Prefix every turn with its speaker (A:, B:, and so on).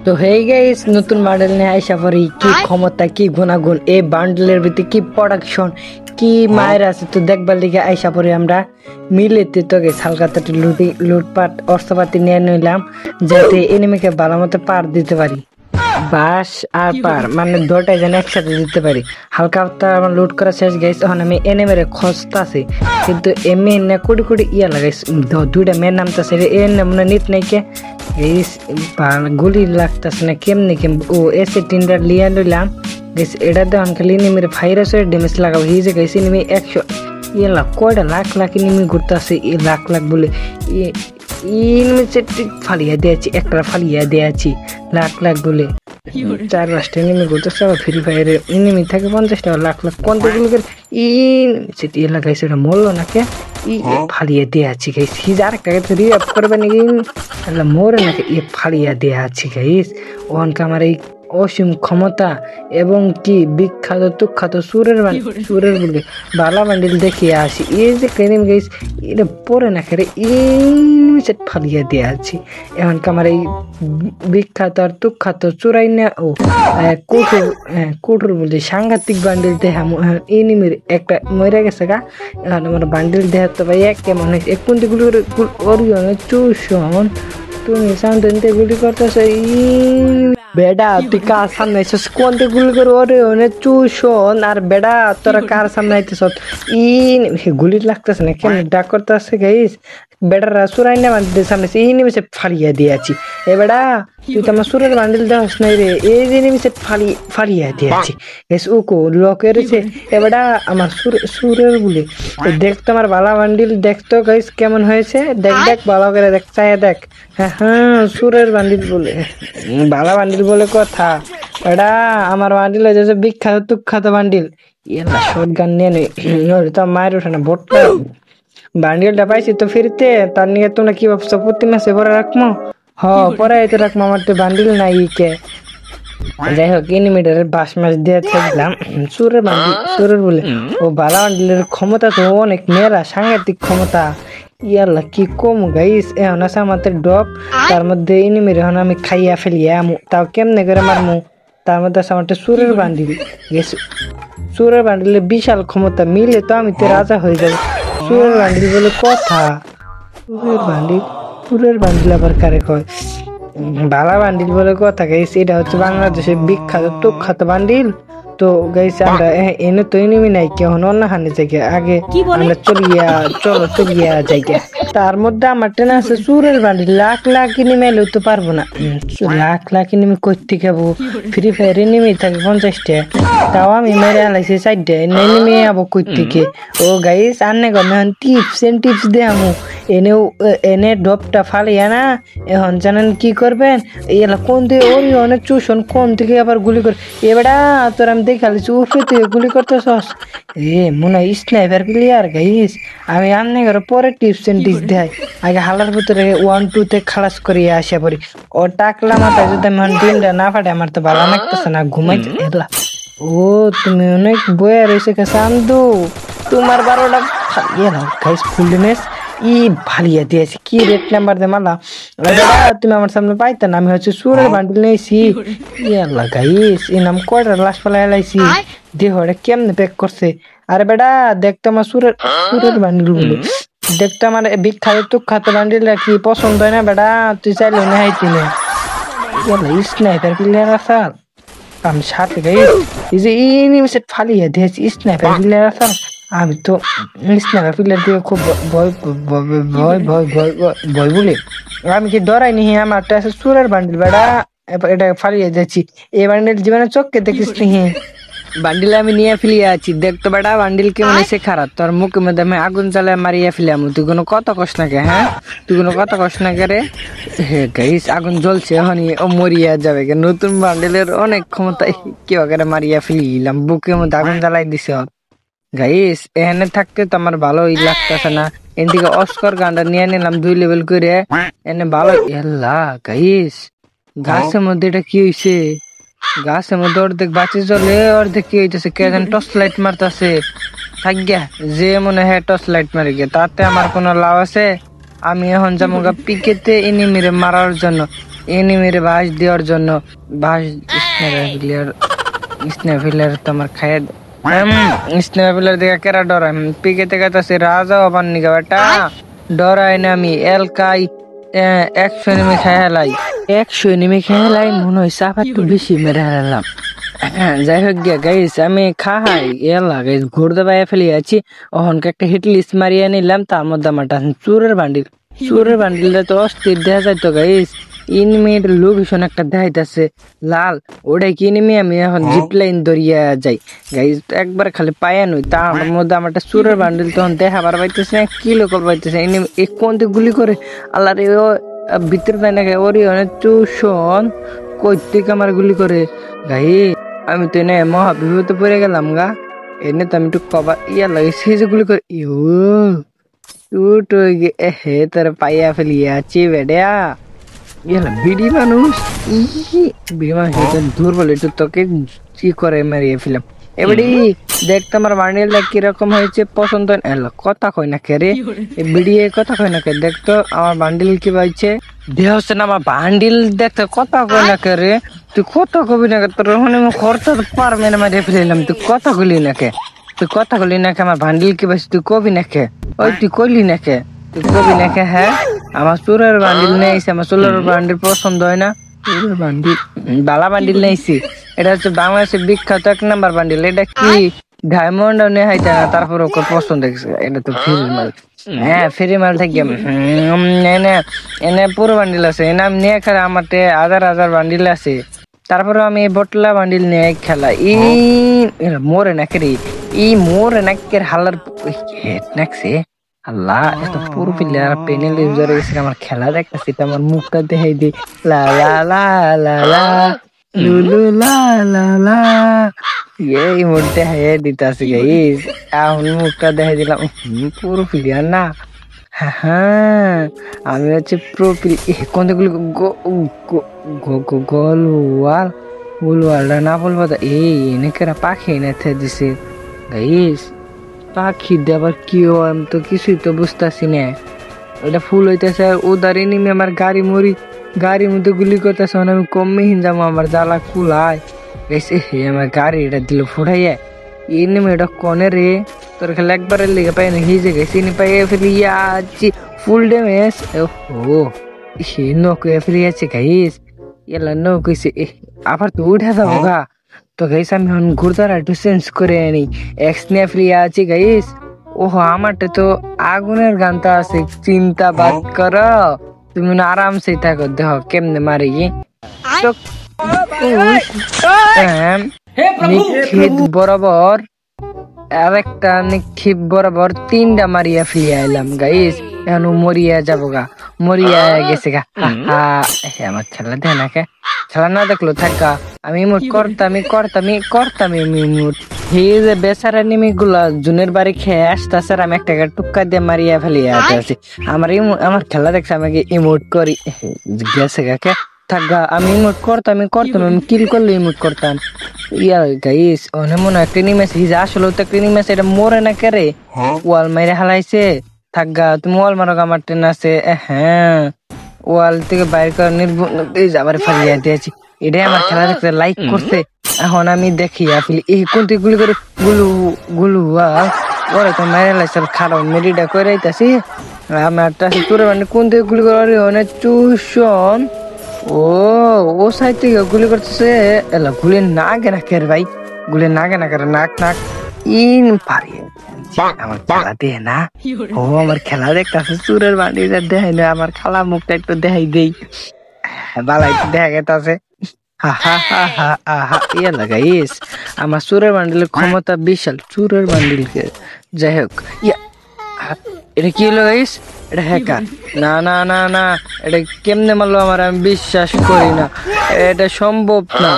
A: তো hey guys, নতুন bundle নিয়ে আইসা পড়ি। কি ক্ষমতা, কি গুণাগুণ এই বান্ডেলের ভিতরে, কি প্রোডাকশন, কি মায়ের আছে। তো দেখবার লিগে আইসা পড়ি আমরা মিলেতে। তো গেছে হালকাতে লুটপাট অস্ত্রপাতি নিয়ে নিলাম, যাতে এনিমিকে ভালো মতো পার দিতে পারি। বাস আর পার মানে দুটাই যেন একসাথে দিতে পারি। হালকা আমার লুট করা শেষ গাইছে। এখন আমি এনিমের খোঁজতাছি, কিন্তু এমনি না কোটি কোটি ইয়া লাগাইছে। দুইটা মেয়ের নামতাছে এনে মনে নিত নাই কে গুলি লাগতেছে না। কেমনি ও এসে তিনটা লিয়া নিলাম গেছে। এটা দেওয়ান খালি এনিমির ভাইরাসের ড্যামেজ লাগাবো। এই যে গেছে এনিমি 100 ইয়া কয়টা লাখ লাখ এনিমি ঘুরতেছে। লাখ লাখ বলে ফালিয়া দিয়েছি, একটা ফালিয়া দিয়েছি লাখ লাখ বলে। 4-5টা এনিমি ঘুরতেছে। আবার ফ্রি ফায়ারে এনিমি থাকে 50টা, লাখ লাখ কোনগুলো করে লাগাইছে। ওটা মরলো নাকি ফালিয়ে দিয়ে আছি গাইস। হিজ আরেকটা রিঅ্যাপ করবে নাকি মরে নাকি ফালিয়া দিয়ে আছি গাইস। ওখানকে আমার এই অসীম ক্ষমতা এবং কি বিখ্যাত তুখ্যাত সুরের বলে বালা বান্ডিল দেখিয়ে আসি। এই যে ক্রেনিম গাইস, এটা পরে না খেলে ফালিয়ে দিয়ে আছি। এমনকি আমার এই বিখ্যাত আর তুখ্যাত চুরাই না ও কুটুর বলতে সাংঘাতিক বান্ডিল দেহা এনিমির একটা মরে গেছে গা। এখন আমার বান্ডিল দেহা তো ভাই এক কেমন হয়েছে। এক কোনটি গুলি করে চুষণ তুমি সামনে গুলি করতেছো। বেডা তুই কার সামনে আইসস? কোনতে গুলি করে ওরে অনেক চুষণ। আর বেডা তোরা কার সামনে আইতেছ? গুলি লাগতেছে না, কেমন ডাক করতেছে গাইস। বেটারা সুরাই না বান্ডিল সামনে এই নিমিষে ফালিয়া দিয়েছি। এ বেড়া তুই তো আমার সুরের বান্ডিল দেওয়াস নাই রে। এই যে নিমিষে ফালিয়া দিয়েছি এস উকো লকে রয়েছে। এ বেড়া আমার সুরের বলে দেখতো আমার বালা বান্ডিল দেখতো গাইস কেমন হয়েছে। দেখ ভালো করে দেখ, চাই দেখ। হ্যাঁ সুরের বান্ডিল বলে বালা বান্ডিল বলে কথা। এটা আমার বান্ডিল হয়েছে বিখ্যাত তুখ্যাত বান্ডিল। ইয়াল্লা শর্ট গান নিয়ে নেই তো মায়ের ওঠে না ভোটটা। বান্ডিলটা পাইছি তো ফিরতে, তার নিয়ে তোমরা কি ভাবছো প্রতি মাসে পরে রাখবো? পরে তো রাখবো, আমার তো বান্ডিল নাই কে। যাই হোক এনিমিটারের 5 মাস দিয়ে থাকলাম সুরের বলে ও বালা বান্ডিলের ক্ষমতা তো অনেক মেয়েরা সাংঘাতিক ক্ষমতা। ইয়াল্লা কি কম গাইস। এখন আছে আমাদের ডপ, তার মধ্যে এনিমির এখন আমি খাইয়া ফেলিয়া তাও কেমনে করে মারমু। তার মধ্যে আছে আমার সুরের বান্ডিল গেছে। সুরের বান্ডিলের বিশাল ক্ষমতা, মিলে তো আমি তো রাজা হয়ে যাবো। সুরের বান্ডিল বলে কথা। সুরের বান্ডিল আবার কারে কয়? বালা বান্ডিল বলে কথা গাইস। এটা হচ্ছে বাংলাদেশের বিখ্যাত তুখ্যাত বান্ডিল। তো গাইস আমরা এনে তো এনিমি নাই কি, এখন অন্য হানে যাই আগে আমরা চলিয়া যাই। তার মধ্যে আমার টেনে আছে সুরের বান্ডিল। লাখ লাখ এনিমি এলেও তো পারবো না। লাখ লাখ এনিমি করতে খাবো। ফ্রি ফায়ার এনিমি থাকে 50টা, তাও আমি মেরে আলাইছি 4টা এনিমি আবো কই থেকে। ও গাইস আন্নে গনে টিপস দে আমু এনে ডপটা ফালিয়া না। এখন জানেন কি করবেন? এলা কোন দিয়ে ওরি অনেক চুষণ কোন থেকে আবার গুলি করে। এবারে তোর আমি দেখালিছি উঠে তুই গুলি করতেছস। মনে হয় স্নাইপার প্লেয়ার গাইস। আমি আমনে ঘরে পরে টিপস দেয়। আগে হালার ভিতরে 1-2 খালাস করিয়া আসা পড়ি। ও টাকলা মাথায় যদি আমি দিনটা না ফাটে আমার তো ভালো লাগতেছে না, ঘুমাইতে এলা। ও তুমি অনেক বয়া রয়েছে কান্দু তোমার 12টা গাইস ফুলনেস ফালিয়া দিয়েছি। কি রেট নাম্বার দে মালা তুমি আমার সামনে পাইতে না। আমি হচ্ছে সুরের বান্ডিল নিয়েছি। ইয়াল্লা গাইস এই নাম কয়টা লাশ ফেলা এলাইছি। দেহটা কেমনে প্যাক করছে। আরে বেটা দেখতো আমার সুরের বান্ডিল বলে দেখতো আমার বিখ্যাত তুখ্যাত বান্ডিল কি পছন্দ হয় না বেটা? তুই চাইলে না হাইতি না। ইয়াল্লা স্নাইপার প্লেয়ার আসাল আমি সাথে গাইস। এই যে এই নিমিষে ফালিয়া দিয়েছি স্নাইপার প্লেয়ার আসাল। আমি তো স্নাইপার প্লেয়ার দিয়ে খুব ভয় বলে আমি কি ডরাই নি। আমার সুরের বান্ডিল বেড়া এটা ফালিয়ে যাচ্ছি। এই বান্ডিল জীবনে চোখকে দেখিস নি। বান্ডিল আমি নিয়ে ফেলিয়ে আছি দেখতো বেটা। বান্ডিল কেমন এসে খারাপ তোর মুখের মধ্যে আমি আগুন জ্বালায় মারিয়া ফেলিয়াম। তুই কোনো কথা কস না কে? তুই কোনো কথা কস না কে রে? গাইস আগুন জ্বলছে এখনই ও মরিয়া যাবে। নতুন বান্ডিলের অনেক ক্ষমতা কেউ করে মারিয়া ফেলিলাম। বুকের মধ্যে আগুন জ্বালাই দিছে গাইস। এখানে থাকতে তো আমার ভালোই লাগতেছে না। এদিকে অস্কর গানটা নিয়ে নিলাম 2 লেভেল করে। এনে ভালো গাইস গাছের মধ্যে এটা কি হয়েছে? গাছের মধ্যে অর্ধেক বাঁচে চলে অর্ধেক কি হইতেছে কে যেন টর্চ লাইট মারতেছে। থাকগা যে মনে হয় টর্চ লাইট মারি গে, তাতে আমার কোনো লাভ আছে? আমি এখন যাবো পিকেতে এনিমিরে মারার জন্য। এনিমির বাস দেওয়ার জন্য বাস স্ন্যাপিলার তো আমার খায় স্ন্যাপিলার দেখে কেরা ডরায় পিকে থেকে তো সে রাজা হবার নিগা বেটা ডরাই না আমি এলকাই 100 এনিমি খেলাই 100 এনিমি খেলাই মনে হয় সাফা একটু বেশি মেরে হারালাম। যাই হোক গিয়া গাইস আমি খাই এলা গাইস ঘুরতে বাইরে ফেলে আছি ওহনকে একটা হিট লিস্ট মারিয়ে নিলাম তার মধ্যে আমার চুরের বান্ডিলটা তো অস্থির দেখা যায় তো গাইস ইনমির লোকেশন একটা দেখাইতেছে লাল ওটাই কিনে আমি এখন জিপ লাইন দরিয়া যাই গাইস একবার খালি পায়া নই তার মধ্যে আমার একটা চুরের বান্ডিল তখন দেখাবার পাইতেছে না কি লোক পাইতেছে এই কোন দিক গুলি করে আল্লাহ রে ভিতরে তাই না ওরি অনেক চুষণ কই থেকে আমার গুলি করে গাই আমি তো এনে মহাবিপদে পড়ে গেলাম গা এনে তো আমি একটু কবার ইয়া লাগে সেই যে গুলি করে হে তোর পাইয়া ফেলিয়াছি বেড়া ইয়ালা বিড়ি মানুষ দুর্বল একটু তোকে কি করে মারিয়ে ফেলাম এবারে দেখ তোমার বান্ডিলটা কিরকম হয়েছে পছন্দ এলো কথা কই না কে রে বিড়িয়ে কথা কই না কে দেখতো আমার বান্ডিল কি পাইছে দেহ হচ্ছে না আমার বান্ডিল দেখতে কথা কই না কে রে তুই কথা কবি না তোর খরচা পারবে না মারিয়ে ফেলাম তুই কথা কইলি না কে আমার বান্ডিল কি পাইছে তুই কবি না কে ওই তুই কইলি না কে তুই কবি না কে হ্যাঁ আমার চোরের বান্ডিল নেইছে আমার চোরের বান্ডিল পছন্দ হয় না বান্ডিল বালা বান্ডিল নেইছি এটা হচ্ছে বাংলাদেশের বিখ্যাত 1 নাম্বার বান্ডিল এটা কি ডায়মন্ড নে হাইতা তারপর ওকে পছন্দ দেখছে এটা তো ফ্রি মাল হ্যাঁ ফ্রি মাল থেকে এনে পুরো বান্ডিল আছে এনে আমি নিয়ে খেলা আমার হাজার বান্ডিল আছে তারপরে আমি বটলা বান্ডিল নিয়ে খেলা মোরে নাকি রে মোরে নাকের হালার হেড নাকছে আল্লাহ এত পুরো প্লেয়ার প্যানেল ইউজার এসে আমার খেলা দেখতেছি আমার মুখটা দেখাই দি লা লা লা লা লা লুলু লা লা লা এই মুখটা দেখাই দিতেছি গাইস এখন মুখটা দেখাই দিলাম পুরো প্লেয়ার না হ্যাঁ আমি হচ্ছে প্রো কোন গুলো গোলওয়ালটা না বলবো এই এনেকেরা পাখি এনে দিছে গাইস পাখি দেবার কি হয় আমি তো কিছুই তো বুঝতেছি না এটা ফুল হইতেছে ওদার এনিমি আমার গাড়ির মধ্যে গুলি করতেছে আমি কমে হিন যাবো আমার জ্বালা কুলায় গেছে আমার গাড়ি এটা দিল ফুটাইয়া এনিমি এটা কনে রে তোর খেলে একবারের লেগে পাই না হিজে গেছি নি পাই ফেলি আছি ফুল ড্যামেজ ও সে নৌকে ফেলি আছে গাইস এলা নৌকেছে আবার তো উঠে যাবো গা তো গাইস আমি এখন ঘুরতার একটু চেঞ্জ করে আনি এক্স নিয়ে ফ্রি আছি গাইস ওহো আমারটা তো আগুনের গানটা আছে চিন্তা বাদ করো তুমি আরামসে থাকো দেখো কেমনে মারে তো নিক্ষেপ বরাবর আরেকটা নিক্ষেপ বরাবর 3টা মারিয়া ফিরে আইলাম গাইস এখন মরিয়া যাবো গা মরিয়া গেছে গা আমার খেলা দেয় না কে খেলা না দেখলো থাকা আমি ইমোট করতাম ইমোট হে যে বেচারা নিমি গুলা জুনের বাড়ি খেয়ে আসতেছে আমি একটা টুক্কা দিয়ে মারিয়া ফেলিয়ে আসি আমার খেলা দেখছে আমাকে ইমোট করি গেছে গাকে থাকা আমি ইমোট করতাম আমি কিল করলে ইমোট করতাম ইয়া গাইস অনে মনে একটা নিমেছে হিজা আসলে তো একটা নিমেছে এটা মরে না কে রে ওয়াল মাইরে হালাইছে থাকা তুমি ওয়াল মারো আমার ট্রেন আছে হ্যাঁ ওয়াল থেকে বাইর করে যাবার ফালিয়ে দিয়েছি এটাই আমার খেলা দেখতে লাইক করছে এখন আমি দেখি আসলে এই কোনটি গুলি করে গুলু ওরা তো মেরে লাগছে খারাপ মেরিটা করে আইতাছি আমার তোর মানে কোন থেকে গুলি করে অনেক চুষণ ও সাইড থেকে গুলি করতেছে এলা গুলি না কেনা কের ভাই গুলি না কেনা করে নাক ইন পারিয়ে আমার খেলা দেয় না ও আমার খেলা দেখতেছে চুরের বান্ডি দেখাই না আমার খালা মুখটা একটু দেখাই দেই বালাই দেখা গেছে ইয়া লাগাইস আমার চুরের বান্ডিলের ক্ষমতা বিশাল চুরের বান্ডিলকে যাই হোক এটা কি হলো গাইস এটা হ্যাকার না এটা কেমনে মারলো আমার আমি বিশ্বাস করি না এটা সম্ভব না